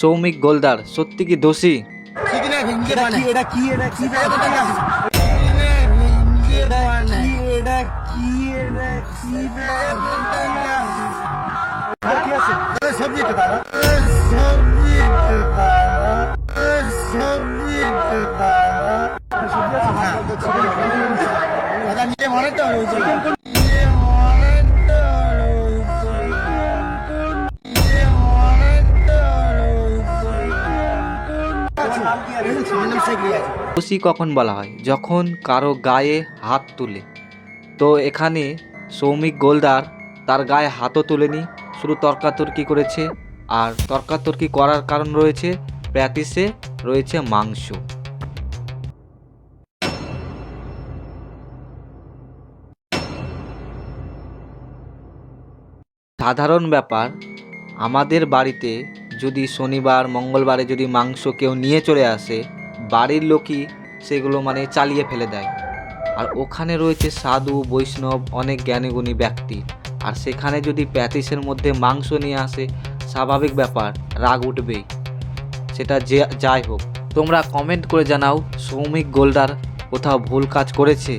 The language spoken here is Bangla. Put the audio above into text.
সৌমিক গোলদার সত্যি কি দোষী? দোষী কখন বলা হয়? যখন কারো গায়ে হাত তুলে। তো এখানে সৌমিক গোলদার তার গায়ে হাতও তুলেনি, শুধু তর্কাতর্কি করেছে। আর তর্কাতর্কি করার কারণ রয়েছে, প্র্যাকটিসে রয়েছে মাংস। সাধারণ ব্যাপার, আমাদের বাড়িতে যদি শনিবার মঙ্গলবারে যদি মাংস কেউ নিয়ে চলে আসে, বাড়ির লোকই সেগুলো চালিয়ে ফেলে দেয়। আর ওখানে রয়েছে সাধু বৈষ্ণব অনেক জ্ঞানীগুণী ব্যক্তি, আর সেখানে যদি প্যাটিসের মধ্যে মাংস নিয়ে আসে, স্বাভাবিক ব্যাপার রাগ উঠবেই। সেটা যাই হোক, তোমরা কমেন্ট করে জানাও সৌমিক গোলদার কোথাও ভুল কাজ করেছে।